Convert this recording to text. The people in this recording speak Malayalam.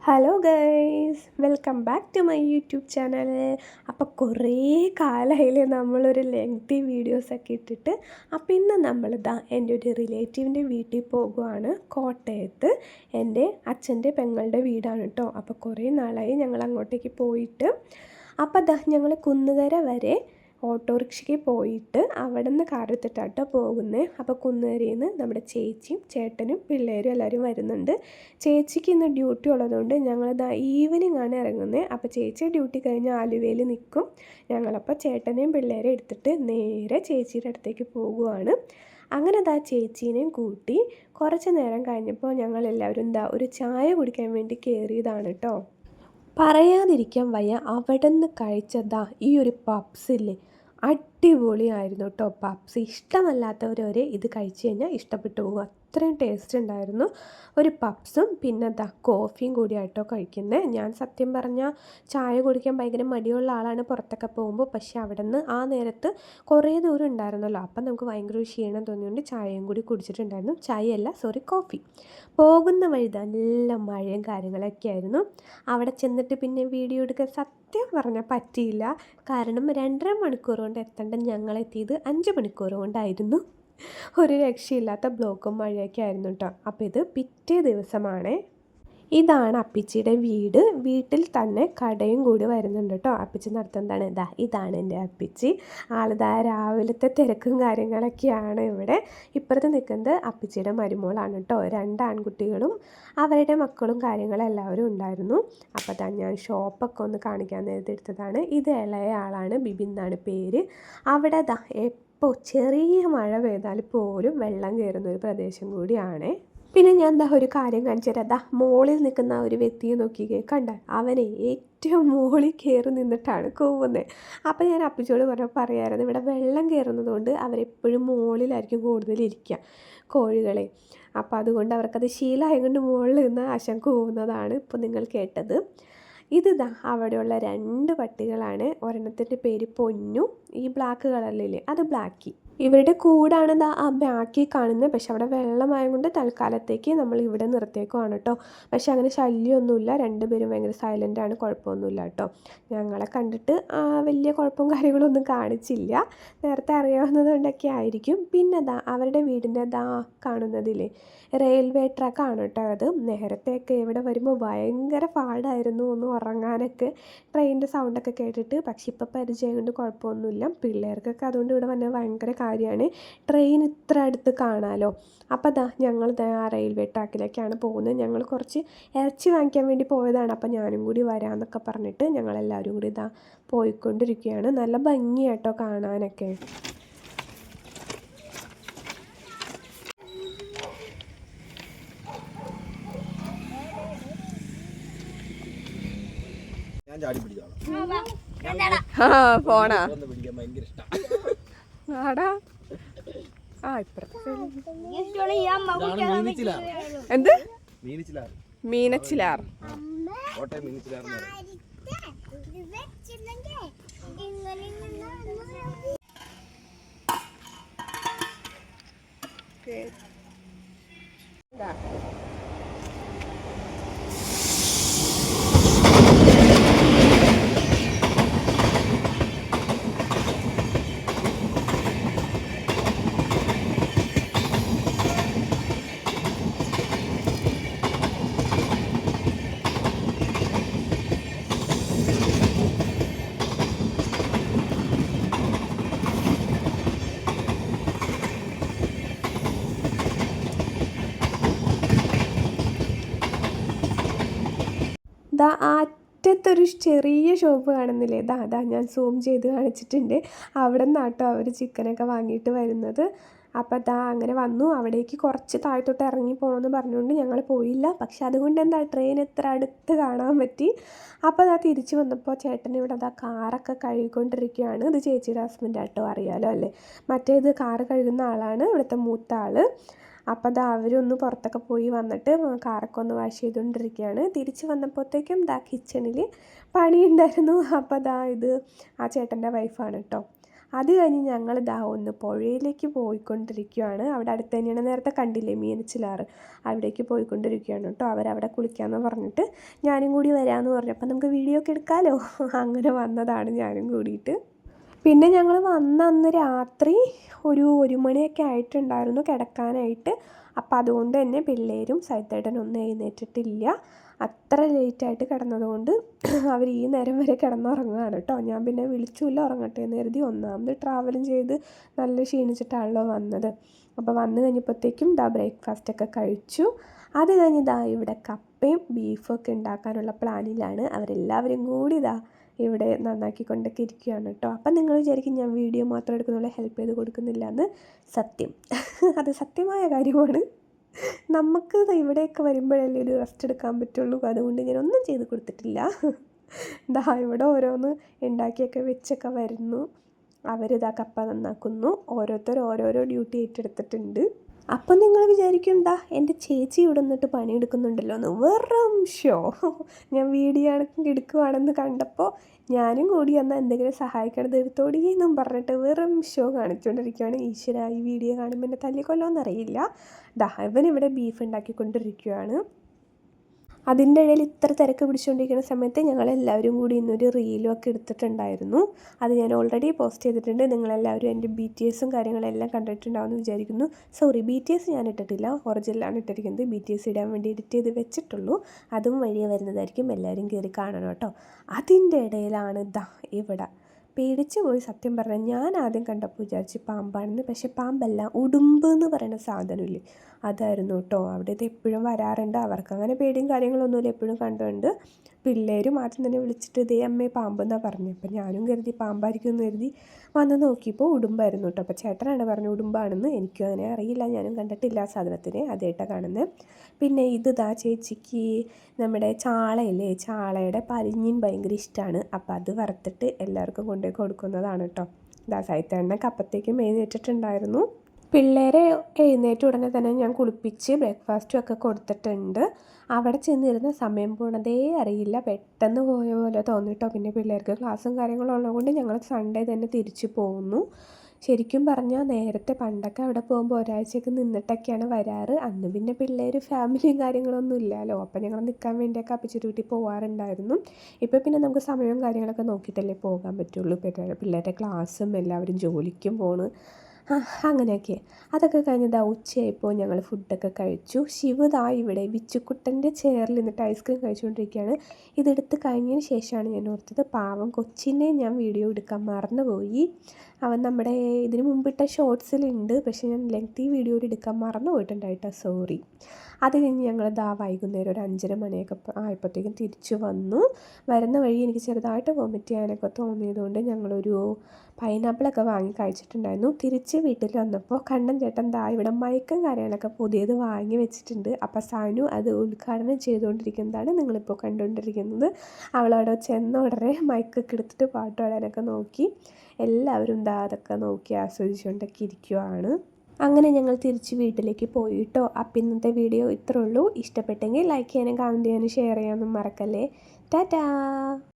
Hello guys, welcome back to my YouTube channel. അപ്പോൾ കുറേ കാലമായില്ലേ നമ്മളൊരു ലെങ്തി വീഡിയോസൊക്കെ ഇട്ടിട്ട്. അപ്പോൾ ഇന്ന് നമ്മളിതാ എൻ്റെ ഒരു റിലേറ്റീവിൻ്റെ വീട്ടിൽ പോകുവാണ്. കോട്ടയത്ത് എൻ്റെ അച്ഛൻ്റെ പെങ്ങളുടെ വീടാണ് കേട്ടോ. അപ്പോൾ കുറേ നാളായി ഞങ്ങൾ അങ്ങോട്ടേക്ക് പോയിട്ട്. അപ്പോൾ ദാ ഞങ്ങൾ കുന്നുകര വരെ ഓട്ടോറിക്ഷയ്ക്ക് പോയിട്ട് അവിടെ നിന്ന് കാറെടുത്തിട്ടാട്ടോ പോകുന്നത്. അപ്പോൾ കുന്നുകരയിൽ നിന്ന് നമ്മുടെ ചേച്ചിയും ചേട്ടനും പിള്ളേരും എല്ലാവരും വരുന്നുണ്ട്. ചേച്ചിക്ക് ഇന്ന് ഡ്യൂട്ടി ഉള്ളതുകൊണ്ട് ഞങ്ങളിതാ ഈവനിങ് ആണ് ഇറങ്ങുന്നത്. അപ്പോൾ ചേച്ചി ഡ്യൂട്ടി കഴിഞ്ഞ് ആലുവയിൽ നിൽക്കും. ഞങ്ങളപ്പോൾ ചേട്ടനെയും പിള്ളേരെയും എടുത്തിട്ട് നേരെ ചേച്ചിയുടെ അടുത്തേക്ക് പോകുവാണ്. അങ്ങനെ ദാ ചേച്ചീനെയും കൂട്ടി കുറച്ച് നേരം കഴിഞ്ഞപ്പോൾ ഞങ്ങളെല്ലാവരും ഒരു ചായ കുടിക്കാൻ വേണ്ടി കയറിയതാണ് കേട്ടോ. പറയാതിരിക്കാൻ വയ്യ, അവിടെ നിന്ന് കഴിച്ചതാ ഈ ഒരു പപ്സില്ലേ, അടിപൊളിയായിരുന്നു കേട്ടോ. പപ്സ് ഇഷ്ടമല്ലാത്തവർ വരെ ഇത് കഴിച്ച് കഴിഞ്ഞാൽ ഇഷ്ടപ്പെട്ടു പോകും, അത്രയും ടേസ്റ്റ് ഉണ്ടായിരുന്നു. ഒരു പപ്സും പിന്നെ കോഫിയും കൂടിയായിട്ടോ കഴിക്കുന്നത്. ഞാൻ സത്യം പറഞ്ഞാൽ ചായ കുടിക്കാൻ ഭയങ്കര മടിയുള്ള ആളാണ് പുറത്തൊക്കെ പോകുമ്പോൾ. പക്ഷേ അവിടെ നിന്ന് ആ നേരത്ത് കുറേ ദൂരം ഉണ്ടായിരുന്നല്ലോ, അപ്പം നമുക്ക് ഭയങ്കര ക്ഷീണം തോന്നിയുകൊണ്ട് ചായയും കൂടി കുടിച്ചിട്ടുണ്ടായിരുന്നു. ചായയല്ല, സോറി, കോഫി. പോകുന്ന വഴി നല്ല മഴയും കാര്യങ്ങളൊക്കെ ആയിരുന്നു. അവിടെ ചെന്നിട്ട് പിന്നെ വീഡിയോ എടുക്കാൻ സത്യം പറഞ്ഞാൽ പറ്റിയില്ല. കാരണം 2.5 മണിക്കൂർ കൊണ്ട് എത്തേണ്ട ഞങ്ങളെത്തിയത് 5 മണിക്കൂർ കൊണ്ടായിരുന്നു. ഒരു രക്ഷയില്ലാത്ത ബ്ലോക്കും മഴയൊക്കെ ആയിരുന്നു കേട്ടോ. അപ്പോൾ ഇത് പിറ്റേ ദിവസമാണ്. ഇതാണ് അപ്പിച്ചിയുടെ വീട്. വീട്ടിൽ തന്നെ കടയും കൂടി വരുന്നുണ്ട് കേട്ടോ. അപ്പിച്ചി നടത്തുന്നതാണ് ഇതാണ് എൻ്റെ അപ്പിച്ചി. ആളിതാ രാവിലത്തെ തിരക്കും കാര്യങ്ങളൊക്കെയാണ് ഇവിടെ. ഇപ്പുറത്ത് നിൽക്കുന്നത് അപ്പിച്ചിയുടെ മരുമോളാണ് കേട്ടോ. 2 ആൺകുട്ടികളും അവരുടെ മക്കളും കാര്യങ്ങളും എല്ലാവരും ഉണ്ടായിരുന്നു. അപ്പോൾ ഞാൻ ഷോപ്പൊക്കെ ഒന്ന് കാണിക്കാൻ നേരത്തെ എടുത്തതാണ്. ഇത് ഇളയ ആളാണ്, ബിബിൻ എന്നാണ് പേര്. അവിടെ എപ്പോൾ ചെറിയ മഴ പെയ്താൽ പോലും വെള്ളം കയറുന്ന ഒരു പ്രദേശം കൂടിയാണ്. പിന്നെ ഞാൻ ഒരു കാര്യം കാണിച്ചു തരാം. മുകളിൽ നിൽക്കുന്ന ഒരു വ്യക്തിയെ നോക്കിക്കേ, കണ്ട, അവനെ ഏറ്റവും മുകളിൽ കയറി നിന്നിട്ടാണ് കൂവുന്നത്. അപ്പോൾ ഞാൻ അപ്പിച്ചോട് പറയാമായിരുന്നു, ഇവിടെ വെള്ളം കയറുന്നത് കൊണ്ട് അവരെപ്പോഴും മുകളിലായിരിക്കും കൂടുതലിരിക്കുക കോഴികളെ. അപ്പോൾ അതുകൊണ്ട് അവർക്കത് ശീലമായതുകൊണ്ട് മുകളിൽ നിന്ന് ആശം കൂവുന്നതാണ് ഇപ്പോൾ നിങ്ങൾ കേട്ടത്. ഇത് അവിടെയുള്ള 2 പട്ടികളാണ്. ഒരെണ്ണത്തിൻ്റെ പേര് പൊന്നു, ഈ ബ്ലാക്ക് കളറിലില്ലേ അത് ബ്ലാക്കി. ഇവരുടെ കൂടാണ് ആ ബാക്കി കാണുന്നത്. പക്ഷെ അവിടെ വെള്ളമായതുകൊണ്ട് തൽക്കാലത്തേക്ക് നമ്മൾ ഇവിടെ നിർത്തിയേക്കുവാണ് കേട്ടോ. പക്ഷെ അങ്ങനെ ശല്യമൊന്നുമില്ല, 2 പേരും ഭയങ്കര സൈലൻ്റാണ്, കുഴപ്പമൊന്നുമില്ല കേട്ടോ. ഞങ്ങളെ കണ്ടിട്ട് വലിയ കുഴപ്പവും കാര്യങ്ങളൊന്നും കാണിച്ചില്ല, നേരത്തെ അറിയാവുന്നത് കൊണ്ടൊക്കെ ആയിരിക്കും. പിന്നെ അവരുടെ വീടിൻ്റെ കാണുന്നതില്ലേ റെയിൽവേ ട്രാക്കാണ് കേട്ടോ അത്. നേരത്തെയൊക്കെ ഇവിടെ വരുമ്പോൾ ഭയങ്കര പാടായിരുന്നു ഒന്ന് ഉറങ്ങാനൊക്കെ, ട്രെയിനിൻ്റെ സൗണ്ടൊക്കെ കേട്ടിട്ട്. പക്ഷെ ഇപ്പോൾ പരിചയം കൊണ്ട് കുഴപ്പമൊന്നുമില്ല. പിള്ളേർക്കൊക്കെ അതുകൊണ്ട് ഇവിടെ വന്നത് ഭയങ്കര കാര്യമാണ്, ട്രെയിൻ ഇത്ര അടുത്ത് കാണാമല്ലോ. അപ്പോൾ ഞങ്ങൾ ആ റെയിൽവേ ട്രാക്കിലേക്കാണ് പോകുന്നത്. ഞങ്ങൾ കുറച്ച് ഇറച്ചി വാങ്ങിക്കാൻ വേണ്ടി പോയതാണ്. അപ്പോൾ ഞാനും കൂടി വരാമെന്നൊക്കെ പറഞ്ഞിട്ട് ഞങ്ങളെല്ലാവരും കൂടി പോയിക്കൊണ്ടിരിക്കുകയാണ്. നല്ല ഭംഗിയാട്ടോ കാണാനൊക്കെ. ഫോണാ ആടാ. എന്ത് മീനച്ചിലാർ? അറ്റത്തൊരു ചെറിയ ഷോപ്പ് കാണുന്നില്ലേ, ഞാൻ സൂം ചെയ്ത് കാണിച്ചിട്ടുണ്ട്. അവിടെ നിന്നാട്ടോ അവർ ചിക്കനൊക്കെ വാങ്ങിയിട്ട് വരുന്നത്. അപ്പോൾ അങ്ങനെ വന്നു. അവിടേക്ക് കുറച്ച് താഴത്തോട്ട് ഇറങ്ങി പോകണമെന്ന് പറഞ്ഞുകൊണ്ട് ഞങ്ങൾ പോയില്ല. പക്ഷെ അതുകൊണ്ട് ട്രെയിൻ എത്ര അടുത്ത് കാണാൻ പറ്റി. അപ്പോൾ തിരിച്ച് വന്നപ്പോൾ ചേട്ടൻ ഇവിടെ കാറൊക്കെ കഴുകിക്കൊണ്ടിരിക്കുകയാണ്. ഇത് ചേച്ചിയുടെ ഹസ്ബൻഡ് ആട്ടോ, അറിയാലോ അല്ലേ. മറ്റേത് കാറ് കഴുകുന്ന ആളാണ്, ഇവിടുത്തെ മൂത്ത ആൾ. അപ്പോൾ അവരൊന്ന് പുറത്തൊക്കെ പോയി വന്നിട്ട് കാറൊക്കെ ഒന്ന് വാഷ് ചെയ്തുകൊണ്ടിരിക്കുകയാണ്. തിരിച്ച് വന്നപ്പോഴത്തേക്കും കിച്ചണിൽ പണിയുണ്ടായിരുന്നു. അപ്പോൾ ഇത് ആ ചേട്ടൻ്റെ വൈഫാണ് കേട്ടോ. അത് കഴിഞ്ഞ് ഞങ്ങൾ ഒന്ന് പുഴയിലേക്ക് പോയിക്കൊണ്ടിരിക്കുകയാണ്. അവിടെ അടുത്ത് തന്നെയാണ്, നേരത്തെ കണ്ടില്ലേ മീനച്ചിലാറ്, അവിടേക്ക് പോയിക്കൊണ്ടിരിക്കുകയാണ് കേട്ടോ. അവരവിടെ കുളിക്കാമെന്ന് പറഞ്ഞിട്ട് ഞാനും കൂടി വരാമെന്ന് പറഞ്ഞപ്പോൾ നമുക്ക് വീഡിയോ ഒക്കെ എടുക്കാമല്ലോ, അങ്ങനെ വന്നതാണ് ഞാനും കൂടിയിട്ട്. പിന്നെ ഞങ്ങൾ വന്ന അന്ന് രാത്രി ഒരു മണിയൊക്കെ ആയിട്ടുണ്ടായിരുന്നു കിടക്കാനായിട്ട്. അപ്പം അതുകൊണ്ട് തന്നെ പിള്ളേരും സൈത്തേട്ടനൊന്നും എഴുന്നേറ്റിട്ടില്ല. അത്ര ലേറ്റായിട്ട് കിടന്നതുകൊണ്ട് അവർ ഈ നേരം വരെ കിടന്നുറങ്ങുകയാണ് കേട്ടോ. ഞാൻ പിന്നെ വിളിച്ചില്ല, ഉറങ്ങട്ടെ എന്ന് കരുതി. ഒന്നാമത് ട്രാവലും ചെയ്ത് നല്ല ക്ഷീണിച്ചിട്ടാണല്ലോ വന്നത്. അപ്പോൾ വന്നു കഴിഞ്ഞപ്പോഴത്തേക്കും ബ്രേക്ക്ഫാസ്റ്റൊക്കെ കഴിച്ചു. അത് കഴിഞ്ഞ് ഇവിടെ കപ്പയും ബീഫൊക്കെ ഉണ്ടാക്കാനുള്ള പ്ലാനിലാണ്. അവരെല്ലാവരും കൂടി ഇവിടെ നന്നാക്കിക്കൊണ്ടൊക്കെ ഇരിക്കുകയാണ് കേട്ടോ. അപ്പം നിങ്ങൾ വിചാരിക്കും ഞാൻ വീഡിയോ മാത്രം എടുക്കുന്നുള്ള, ഹെൽപ്പ് ചെയ്ത് കൊടുക്കുന്നില്ല എന്ന്. സത്യം, അത് സത്യമായ കാര്യമാണ്. നമുക്ക് ഇവിടെയൊക്കെ വരുമ്പോഴല്ലേ ഒരു റെസ്റ്റ് എടുക്കാൻ പറ്റുള്ളൂ. അതുകൊണ്ട് ഞാനൊന്നും ചെയ്ത് കൊടുത്തിട്ടില്ല. ഇവിടെ ഓരോന്ന് ഉണ്ടാക്കിയൊക്കെ വെച്ചൊക്കെ വരുന്നു. കപ്പ നന്നാക്കുന്നു. ഓരോരുത്തർ ഓരോരോ ഡ്യൂട്ടി ഏറ്റെടുത്തിട്ടുണ്ട്. അപ്പം നിങ്ങൾ വിചാരിക്കും എൻ്റെ ചേച്ചി ഇവിടെ നിന്നിട്ട് പണിയെടുക്കുന്നുണ്ടല്ലോ എന്ന്. വെറും ഷോ. ഞാൻ വീഡിയോ എടുക്കുവാണെന്ന് കണ്ടപ്പോൾ ഞാനും കൂടി എന്നാൽ എന്തെങ്കിലും സഹായിക്കണത് എടുത്തോടി എന്നും പറഞ്ഞിട്ട് വെറും ഷോ കാണിച്ചുകൊണ്ടിരിക്കുകയാണ്. ഈശ്വര, ഈ വീഡിയോ കാണുമ്പോൾ എന്നെ തല്ലിക്കൊല്ലോന്നറിയില്ല. ഇവനിവിടെ ബീഫ് ഉണ്ടാക്കിക്കൊണ്ടിരിക്കുകയാണ്. അതിൻ്റെ ഇടയിൽ ഇത്ര തിരക്ക് പിടിച്ചുകൊണ്ടിരിക്കുന്ന സമയത്ത് ഞങ്ങളെല്ലാവരും കൂടി ഇന്നൊരു റീലും ഒക്കെ എടുത്തിട്ടുണ്ടായിരുന്നു. അത് ഞാൻ ഓൾറെഡി പോസ്റ്റ് ചെയ്തിട്ടുണ്ട്. നിങ്ങളെല്ലാവരും എൻ്റെ BTSും കാര്യങ്ങളെല്ലാം കണ്ടിട്ടുണ്ടാവുമെന്ന് വിചാരിക്കുന്നു. സോറി, BTS ഞാൻ ഇട്ടിട്ടില്ല, ഒറിജിനലാണ് ഇട്ടിരിക്കുന്നത്. BTS ഇടാൻ വേണ്ടി എഡിറ്റ് ചെയ്ത് വെച്ചിട്ടുള്ളൂ. അതും വഴിയെ വരുന്നതായിരിക്കും, എല്ലാവരും കയറി കാണണം കേട്ടോ. അതിൻ്റെ ഇടയിലാണ് ഇവിടെ പേടിച്ച് പോയി. സത്യം പറഞ്ഞാൽ ഞാൻ ആദ്യം കണ്ടപ്പോൾ വിചാരിച്ച് പാമ്പാണെന്ന്. പക്ഷേ പാമ്പല്ല, ഉടുമ്പ് എന്ന് പറയുന്ന സാധനമില്ലേ, അതായിരുന്നു കേട്ടോ. അവിടെ ഇത് എപ്പോഴും വരാറുണ്ട്. അവർക്ക് അങ്ങനെ പേടിയും കാര്യങ്ങളൊന്നുമില്ല, എപ്പോഴും കണ്ടുകൊണ്ട്. പിള്ളേരും ആദ്യം തന്നെ വിളിച്ചിട്ട് ഇതേ അമ്മേ പാമ്പെന്നാണ് പറഞ്ഞു. അപ്പം ഞാനും കരുതി പാമ്പായിരിക്കും എന്ന് കരുതി വന്ന് നോക്കിയപ്പോൾ ഉടുമ്പായിരുന്നു കേട്ടോ. അപ്പോൾ ചേട്ടനാണ് പറഞ്ഞു ഉടുമ്പാണെന്ന്. എനിക്കും അങ്ങനെ അറിയില്ല, ഞാനും കണ്ടിട്ടില്ല ആ സാധനത്തിനെ, അതേട്ടാണ് കാണുന്നത്. പിന്നെ ചേച്ചിക്ക് നമ്മുടെ ചാളയില്ലേ, ചാളയുടെ പരിഞ്ഞിൻ ഭയങ്കര ഇഷ്ടമാണ്. അപ്പോൾ അത് വറുത്തിട്ട് എല്ലാവർക്കും കൊണ്ടുപോയി കൊടുക്കുന്നതാണ് കേട്ടോ. സൈത്തേണ്ണ കപ്പത്തേക്കും എഴുന്നേറ്റിട്ടുണ്ടായിരുന്നു. പിള്ളേരെ എഴുന്നേറ്റ ഉടനെ തന്നെ ഞാൻ കുളിപ്പിച്ച് ബ്രേക്ക്ഫാസ്റ്റും ഒക്കെ കൊടുത്തിട്ടുണ്ട്. അവിടെ ചെന്നിരുന്ന സമയം പോണതേ അറിയില്ല, പെട്ടെന്ന് പോയ പോലെ തോന്നിട്ടോ. പിന്നെ പിള്ളേർക്ക് ക്ലാസ്സും കാര്യങ്ങളും ഉള്ളതുകൊണ്ട് ഞങ്ങൾ സൺഡേ തന്നെ തിരിച്ചു പോകുന്നു. ശരിക്കും പറഞ്ഞാൽ നേരത്തെ പണ്ടൊക്കെ അവിടെ പോകുമ്പോൾ ഒരാഴ്ചയൊക്കെ നിന്നിട്ടൊക്കെയാണ് വരാറ്. അന്ന് പിന്നെ പിള്ളേർ ഫാമിലിയും കാര്യങ്ങളൊന്നും ഇല്ലല്ലോ. അപ്പം ഞങ്ങൾ നിൽക്കാൻ വേണ്ടിയൊക്കെ അപ്പച്ചിട്ട് വീട്ടിൽ പോകാറുണ്ടായിരുന്നു. ഇപ്പോൾ പിന്നെ നമുക്ക് സമയവും കാര്യങ്ങളൊക്കെ നോക്കിയിട്ടല്ലേ പോകാൻ പറ്റുള്ളൂ. പിള്ളേരുടെ ക്ലാസ്സും എല്ലാവരും ജോലിക്കും പോണ്, അങ്ങനെയൊക്കെ. അതൊക്കെ കഴിഞ്ഞ് ഉച്ചയായപ്പോൾ ഞങ്ങൾ ഫുഡൊക്കെ കഴിച്ചു. ഇവിടെ വിച്ചുക്കുട്ടൻ്റെ ചെയറിൽ നിന്നിട്ട് ഐസ്ക്രീം കഴിച്ചുകൊണ്ടിരിക്കുകയാണ്. ഇതെടുത്ത് കഴിഞ്ഞതിന് ശേഷമാണ് ഞാൻ ഓർത്തത് പാവം കൊച്ചിനെ ഞാൻ വീഡിയോ എടുക്കാൻ മറന്നുപോയി. അവൻ നമ്മുടെ ഇതിന് മുമ്പിട്ട ഷോർട്സിലുണ്ട്, പക്ഷേ ഞാൻ ലെങ്തി വീഡിയോയിൽ എടുക്കാൻ മറന്നു പോയിട്ടുണ്ടായിട്ടോ, സോറി. അത് കഴിഞ്ഞ് ഞങ്ങൾ വൈകുന്നേരം ഒരു 5:30 മണിയൊക്കെ ആയപ്പോഴത്തേക്കും തിരിച്ചു വന്നു. വരുന്ന വഴി എനിക്ക് ചെറുതായിട്ട് വോമിറ്റ് ചെയ്യാനൊക്കെ തോന്നിയതുകൊണ്ട് ഞങ്ങളൊരു പൈനാപ്പിളൊക്കെ വാങ്ങി കഴിച്ചിട്ടുണ്ടായിരുന്നു. തിരിച്ച് വീട്ടിൽ വന്നപ്പോൾ കണ്ണൻ ചേട്ടൻ ഇവിടെ മയക്കും കാര്യങ്ങളൊക്കെ പുതിയത് വാങ്ങി വെച്ചിട്ടുണ്ട്. അപ്പോൾ സാനു അത് ഉദ്ഘാടനം ചെയ്തുകൊണ്ടിരിക്കുന്നതാണ് നിങ്ങളിപ്പോൾ കണ്ടുകൊണ്ടിരിക്കുന്നത്. അവളവിടെ ചെന്ന ഉടനെ മൈക്കൊക്കെ എടുത്തിട്ട് പാട്ട് പാടാനൊക്കെ നോക്കി. എല്ലാവരും അതൊക്കെ നോക്കി ആസ്വദിച്ചുകൊണ്ടൊക്കെ ഇരിക്കുവാണ്. അങ്ങനെ ഞങ്ങൾ തിരിച്ച് വീട്ടിലേക്ക് പോയിട്ടോ. അപ്പം ഇന്നത്തെ വീഡിയോ ഇത്രേ ഉള്ളൂ. ഇഷ്ടപ്പെട്ടെങ്കിൽ ലൈക്ക് ചെയ്യാനും കമൻറ്റ് ചെയ്യാനും ഷെയർ ചെയ്യാനും മറക്കല്ലേ. ടാറ്റാ.